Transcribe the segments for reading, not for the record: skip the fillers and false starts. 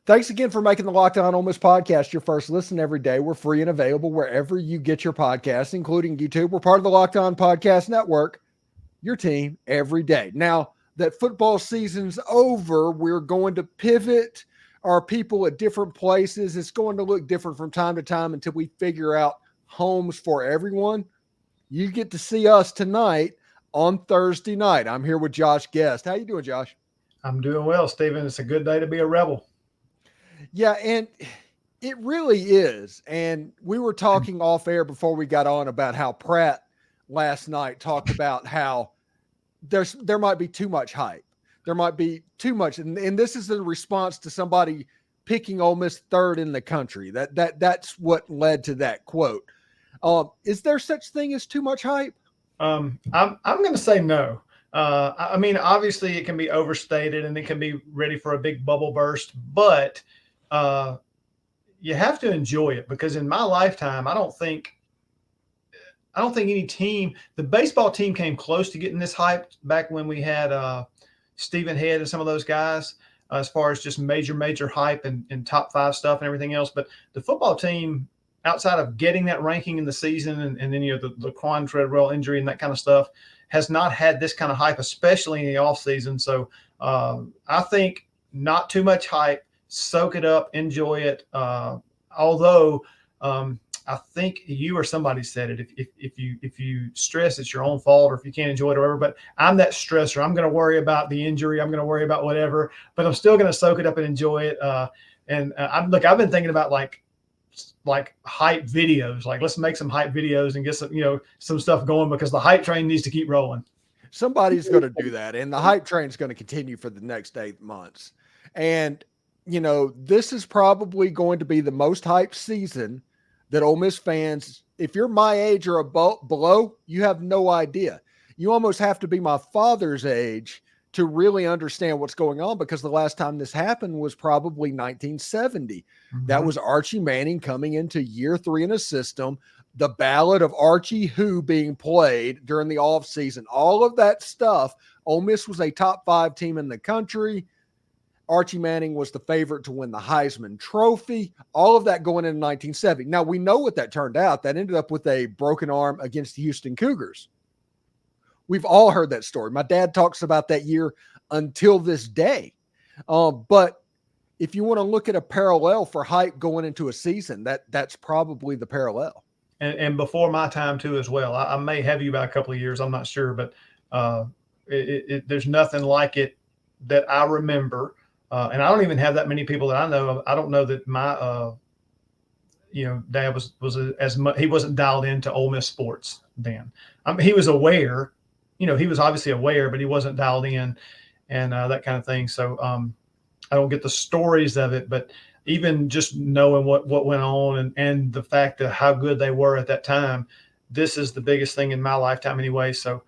Thanks again for making the Locked On Ole Miss podcast your first listen every day. We're free and available wherever you get your podcasts, including YouTube. We're part of the Locked On Podcast Network, your team every day. Now that football season's over, we're going to pivot our people at different places. It's going to look different from time to time until we figure out homes for everyone. You get to see us tonight on Thursday night. I'm here with Josh Guest. How you doing, Josh? I'm doing well, Stephen. It's a good day to be a Rebel. Yeah, and it really is. And we were talking off air before we got on about how Pratt last night talked about how there might be too much hype. There might be too much. And this is in response to somebody picking Ole Miss third in the country. That's what led to that quote. Is there such thing as too much hype? I'm going to say no. I mean, obviously it can be overstated and it can be ready for a big bubble burst, but you have to enjoy it, because in my lifetime, I don't think any team, the baseball team came close to getting this hype back when we had Stephen Head and some of those guys, as far as just major hype and top five stuff and everything else. But the football team, outside of getting that ranking in the season and then, the Quan Treadwell injury and that kind of stuff, has not had this kind of hype, especially in the offseason. So I think not too much hype, soak it up, enjoy it. Although I think you or somebody said it, if you stress, it's your own fault, or if you can't enjoy it or whatever. But I'm that stressor. I'm going to worry about the injury. I'm going to worry about whatever, but I'm still going to soak it up and enjoy it. I've been thinking about like hype videos. Like, let's make some hype videos and get some stuff going, because the hype train needs to keep rolling. Somebody's going to do that, and the hype train is going to continue for the next 8 months. And this is probably going to be the most hyped season that Ole Miss fans, if you're my age or below, you have no idea. You almost have to be my father's age to really understand what's going on, because the last time this happened was probably 1970. Mm-hmm. That was Archie Manning coming into year 3 in a system, the ballad of Archie Who being played during the offseason, all of that stuff. Ole Miss was a top 5 team in the country. Archie Manning was the favorite to win the Heisman Trophy, all of that going into 1970. Now, we know what that turned out. That ended up with a broken arm against the Houston Cougars. We've all heard that story. My dad talks about that year until this day. But if you want to look at a parallel for hype going into a season, that's probably the parallel. And before my time too as well. I may have you by a couple of years. I'm not sure, but there's nothing like it that I remember. And I don't even have that many people that I know of. I don't know that my, dad was as much, he wasn't dialed into Ole Miss sports then. I mean, he was aware, he was obviously aware, but he wasn't dialed in and that kind of thing. So I don't get the stories of it, but even just knowing what went on and the fact of how good they were at that time, this is the biggest thing in my lifetime anyway. So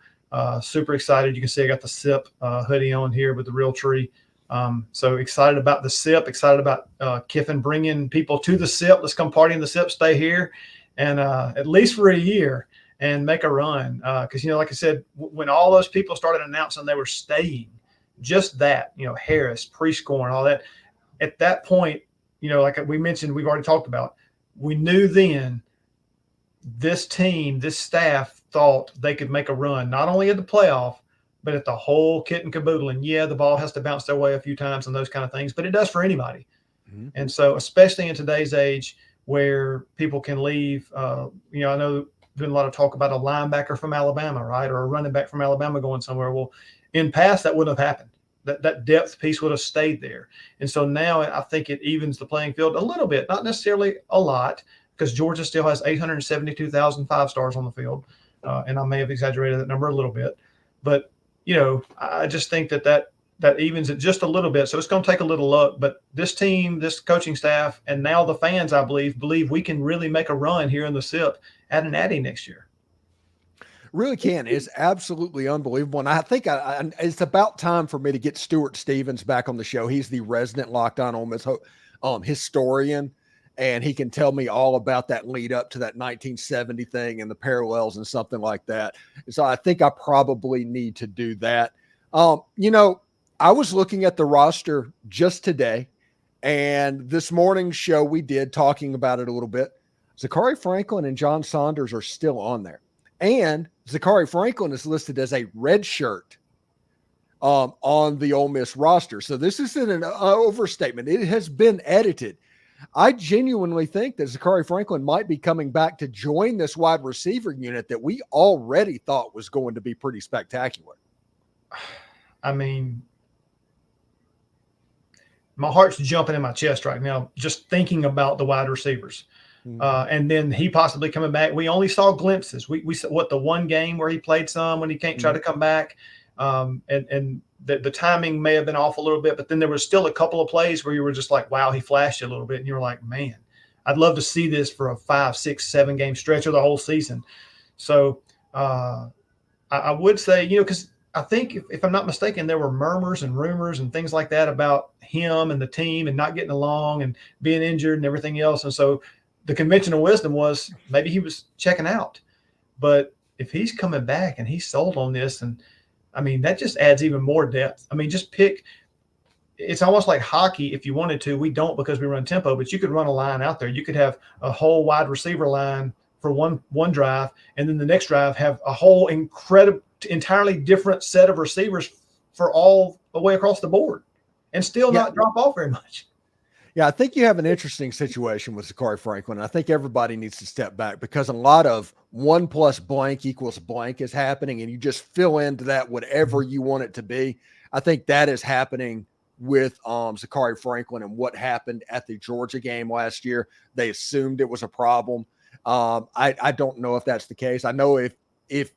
super excited. You can see I got the SIP hoodie on here with the real tree. So excited about the SIP, excited about Kiffin bringing people to the SIP. Let's come party in the SIP, stay here, and at least for a year and make a run. Because, like I said, when all those people started announcing they were staying, just that, Harris, Prescore, and all that, at that point, like we mentioned, we've already talked about, we knew then this team, this staff thought they could make a run, not only at the playoff, but at the whole kit and caboodle. And yeah, the ball has to bounce their way a few times and those kind of things, but it does for anybody. Mm-hmm. And so, especially in today's age where people can leave, I know there's been a lot of talk about a linebacker from Alabama, right? Or a running back from Alabama going somewhere. Well, in past, that wouldn't have happened. That depth piece would have stayed there. And so now I think it evens the playing field a little bit, not necessarily a lot, because Georgia still has 872,000 5-stars on the field. And I may have exaggerated that number a little bit, but I just think that evens it just a little bit. So it's going to take a little luck, but this team, this coaching staff, and now the fans, I believe we can really make a run here in the SIP at an Natty next year. Really can. It's absolutely unbelievable. And I think it's about time for me to get Stuart Stevens back on the show. He's the resident Locked On Ole Miss historian, and he can tell me all about that lead up to that 1970 thing and the parallels and something like that. So I think I probably need to do that. I was looking at the roster just today, And this morning's show, we did talking about it a little bit. Zakhari Franklin and John Saunders are still on there. And Zakhari Franklin is listed as a red shirt on the Ole Miss roster. So this isn't an overstatement. It has been edited. I genuinely think that Zakhari Franklin might be coming back to join this wide receiver unit that we already thought was going to be pretty spectacular. I mean, my heart's jumping in my chest right now just thinking about the wide receivers. And then he possibly coming back. We only saw glimpses. We saw the one game where he played some when he can't try to come back. And the timing may have been off a little bit, but then there was still a couple of plays where you were just like, wow, he flashed a little bit. And you were like, man, I'd love to see this for a 5, 6, 7 game stretch of the whole season. So I would say, because I think if I'm not mistaken, there were murmurs and rumors and things like that about him and the team and not getting along and being injured and everything else. And so the conventional wisdom was maybe he was checking out. But if he's coming back and he's sold on this, and I mean, that just adds even more depth. I mean, just pick – it's almost like hockey if you wanted to. We don't because we run tempo, but you could run a line out there. You could have a whole wide receiver line for one drive, and then the next drive have a whole entirely different set of receivers for all the way across the board and still not drop off very much. Yeah, I think you have an interesting situation with Zakhari Franklin. I think everybody needs to step back because a lot of 1 + blank = blank is happening, and you just fill into that whatever you want it to be. I think that is happening with Zakhari Franklin and what happened at the Georgia game last year. They assumed it was a problem. I don't know if that's the case. I know if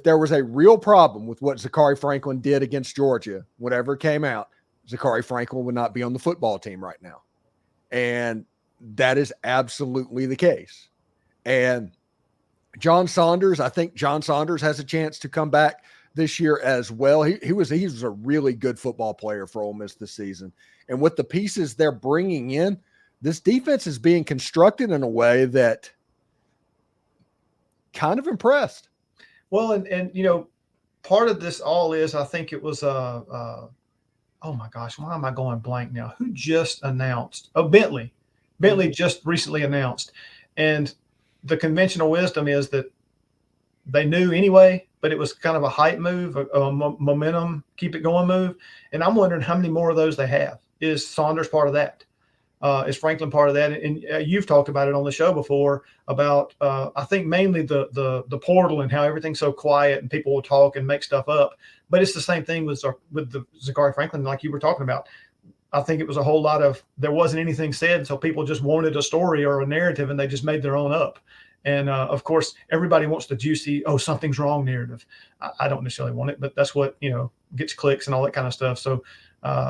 there was a real problem with what Zakhari Franklin did against Georgia, whatever came out, Zakhari Franklin would not be on the football team right now. And that is absolutely the case. And John Saunders, I think John Saunders has a chance to come back this year as well. He was a really good football player for Ole Miss this season. And with the pieces they're bringing in, this defense is being constructed in a way that kind of impressed. Well, and part of this all is, I think it was oh my gosh, why am I going blank now? Who just announced? Oh, Bentley. Bentley just recently announced. And the conventional wisdom is that they knew anyway, but it was kind of a hype move, a momentum, keep it going move. And I'm wondering how many more of those they have. Is Saunders part of that? Is Franklin part of that? And you've talked about it on the show before about, I think mainly the portal and how everything's so quiet and people will talk and make stuff up. But it's the same thing with the Zakhari Franklin, like you were talking about. I think it was a whole lot of there wasn't anything said, so people just wanted a story or a narrative, and they just made their own up. And of course, everybody wants the juicy, oh, something's wrong narrative. I don't necessarily want it, but that's what gets clicks and all that kind of stuff. So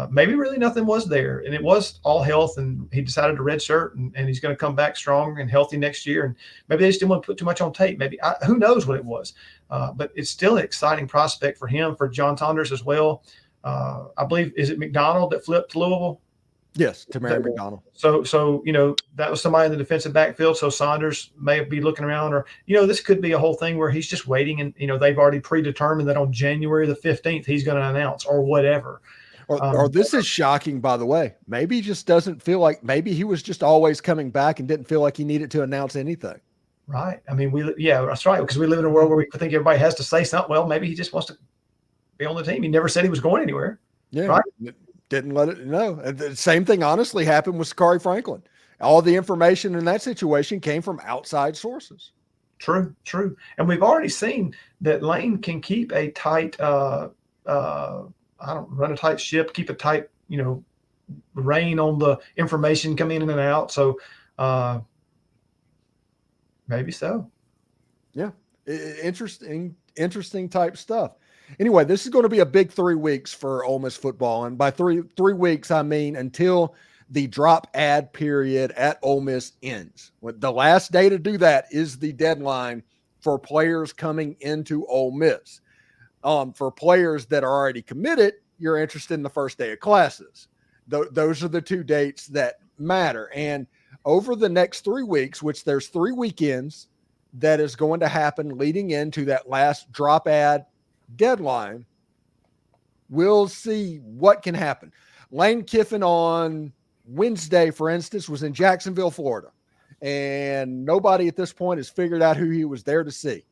maybe really nothing was there, and it was all health, and he decided to redshirt, and he's going to come back strong and healthy next year. And maybe they just didn't want to put too much on tape. Maybe who knows what it was, but it's still an exciting prospect for him, for John Saunders as well. I believe, is it McDonald that flipped to Louisville? Yes, Tamari McDonald. So that was somebody in the defensive backfield. So Saunders may be looking around, or this could be a whole thing where he's just waiting, and they've already predetermined that on January the 15th he's going to announce or whatever. Or this is shocking, by the way. Maybe he just doesn't feel like, maybe he was just always coming back and didn't feel like he needed to announce anything. Right. I mean, that's right. Because we live in a world where we think everybody has to say something. Well, maybe he just wants to be on the team. He never said he was going anywhere. Yeah. Right. Didn't let it know. The same thing honestly happened with Zakhari Franklin. All the information in that situation came from outside sources. True. And we've already seen that Lane can keep a tight, run a tight ship, keep a tight, rein on the information coming in and out. So maybe so. Yeah. Interesting type stuff. Anyway, this is going to be a big 3 weeks for Ole Miss football. And by three weeks, I mean until the drop ad period at Ole Miss ends. The last day to do that is the deadline for players coming into Ole Miss. For players that are already committed, you're interested in the first day of classes. Those are the 2 dates that matter. And over the next 3 weeks, which there's 3 weekends that is going to happen leading into that last drop ad deadline, we'll see what can happen. Lane Kiffin on Wednesday, for instance, was in Jacksonville, Florida. And nobody at this point has figured out who he was there to see.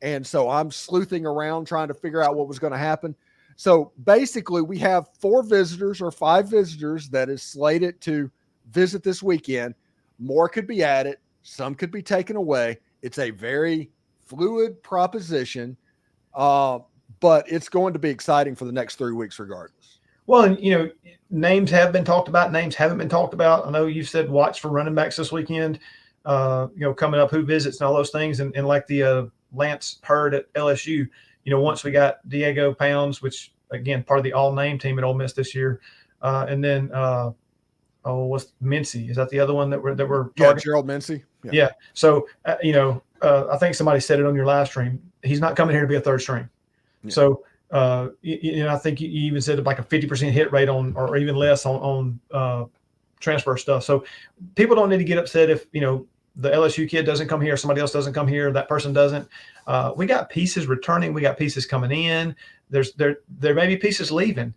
And so I'm sleuthing around trying to figure out what was going to happen. So basically, we have 4 visitors or 5 visitors that is slated to visit this weekend. More could be added. Some could be taken away. It's a very fluid proposition, but it's going to be exciting for the next 3 weeks regardless. Well, and, names have been talked about. Names haven't been talked about. I know you've said watch for running backs this weekend, coming up, who visits and all those things. And like the Lance Hurd at LSU, once we got Diego Pounds, which, again, part of the all-name team at Ole Miss this year. And then, what's Mincy? Is that the other one that we're targeting? Gerald Mincy. Yeah. So, I think somebody said it on your live stream. He's not coming here to be a third string. Yeah. So, I think you even said like a 50% hit rate on, or even less on transfer stuff. So people don't need to get upset if, the LSU kid doesn't come here, somebody else doesn't come here, that person doesn't. We got pieces returning. We got pieces coming in. There may be pieces leaving,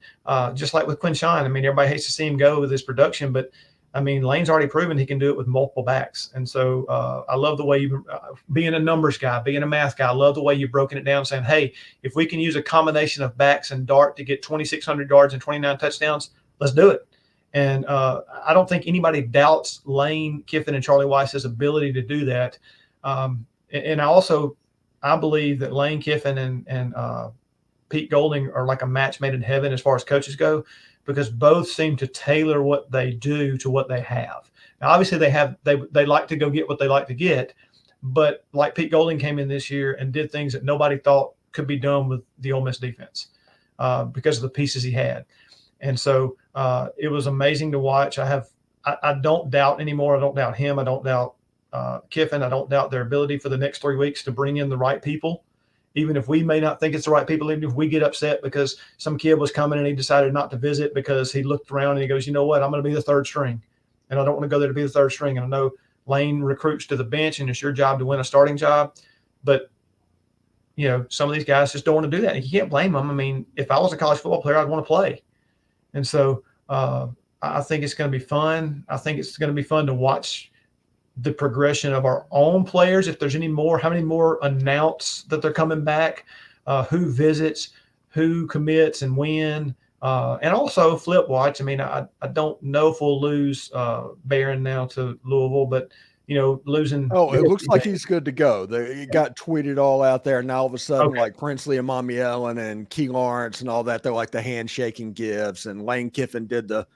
just like with Quinshawn. I mean, everybody hates to see him go with his production, but I mean, Lane's already proven he can do it with multiple backs. And so I love the way you, being a numbers guy, being a math guy, I love the way you've broken it down, saying, hey, if we can use a combination of backs and Dart to get 2,600 yards and 29 touchdowns, let's do it. And I don't think anybody doubts Lane Kiffin and Charlie Weiss's ability to do that. And I believe that Lane Kiffin and Pete Golding are like a match made in heaven as far as coaches go, because both seem to tailor what they do to what they have. Now, obviously, they like to go get what they like to get, but like Pete Golding came in this year and did things that nobody thought could be done with the Ole Miss defense because of the pieces he had. And so it was amazing to watch. I don't doubt anymore. I don't doubt him. I don't doubt Kiffin. I don't doubt their ability for the next 3 weeks to bring in the right people. Even if we may not think it's the right people, even if we get upset because some kid was coming and he decided not to visit because he looked around and he goes, you know what, I'm going to be the third string. And I don't want to go there to be the third string. And I know Lane recruits to the bench and it's your job to win a starting job. But, some of these guys just don't want to do that. And you can't blame them. I mean, if I was a college football player, I'd want to play. And so I think it's going to be fun. I think it's going to be fun to watch the progression of our own players. If there's any more, how many more announce that they're coming back, who visits, who commits and when, and also flip watch. I mean, I don't know if we'll lose Barron now to Louisville, but losing. Oh, it looks like he's good to go. It got tweeted all out there. Now all of a sudden, like Princely and Mommy Ellen and Key Lawrence and all that, they're like the handshaking gives, and Lane Kiffin did the.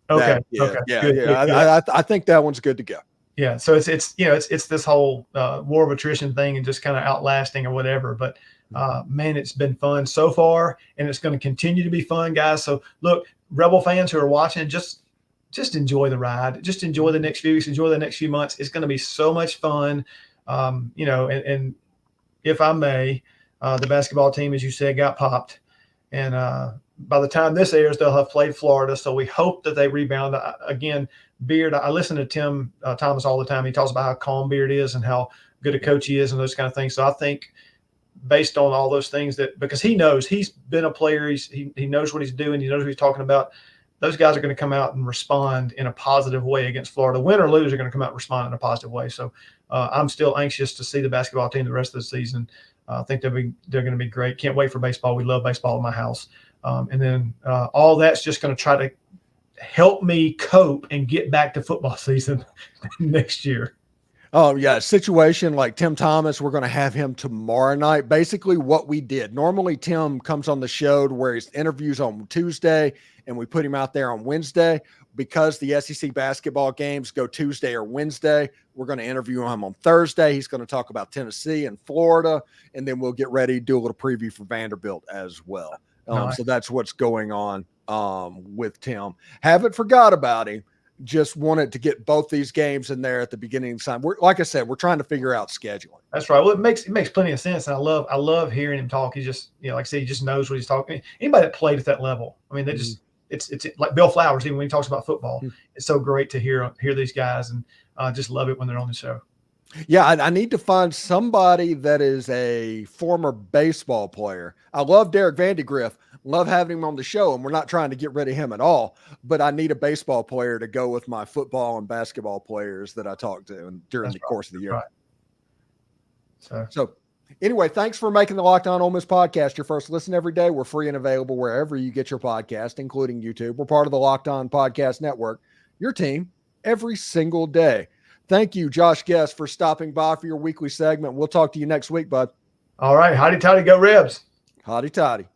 Okay. Yeah. I think that one's good to go. Yeah, so it's this whole war of attrition thing and just kind of outlasting or whatever. But man, it's been fun so far, and it's going to continue to be fun, guys. So look, Rebel fans who are watching, just enjoy the ride. Just enjoy the next few weeks. Enjoy the next few months. It's going to be so much fun. And if I may, the basketball team, as you said, got popped, and by the time this airs, they'll have played Florida. So we hope that they rebound. Again, Beard, I listen to Tim Thomas all the time. He talks about how calm Beard is and how good a coach he is and those kind of things. So I think based on all those things because he knows, he's been a player, he knows what he's doing, he knows what he's talking about. Those guys are going to come out and respond in a positive way against Florida. Win or lose, they're going to come out and respond in a positive way. So I'm still anxious to see the basketball team the rest of the season. I think they're going to be great. Can't wait for baseball. We love baseball in my house. And then all that's just going to try to help me cope and get back to football season next year. Oh, yeah. Situation like Tim Thomas, we're going to have him tomorrow night. Basically what we did. Normally Tim comes on the show where his interviews on Tuesday and we put him out there on Wednesday. Because the SEC basketball games go Tuesday or Wednesday, we're going to interview him on Thursday. He's going to talk about Tennessee and Florida, and then we'll get ready to do a little preview for Vanderbilt as well. Nice. So that's what's going on with Tim. Haven't forgot about him. Just wanted to get both these games in there at the beginning of time. Like I said, we're trying to figure out scheduling. That's right. Well, it makes plenty of sense, and I love hearing him talk. He just, like I said, he just knows what he's talking. Anybody that played at that level, I mean, they just it's like Bill Flowers. Even when he talks about football, it's so great to hear these guys, and just love it when they're on the show. Yeah, I need to find somebody that is a former baseball player. I love Derek Vandergriff, love having him on the show, and we're not trying to get rid of him at all. But I need a baseball player to go with my football and basketball players that I talk to during the course of the year. Right. So anyway, thanks for making the Locked On Ole Miss podcast your first listen every day. We're free and available wherever you get your podcast, including YouTube. We're part of the Locked On Podcast Network, your team every single day. Thank you, Josh Guest, for stopping by for your weekly segment. We'll talk to you next week, bud. All right. Hotty toddy, go Rebs. Hotty toddy.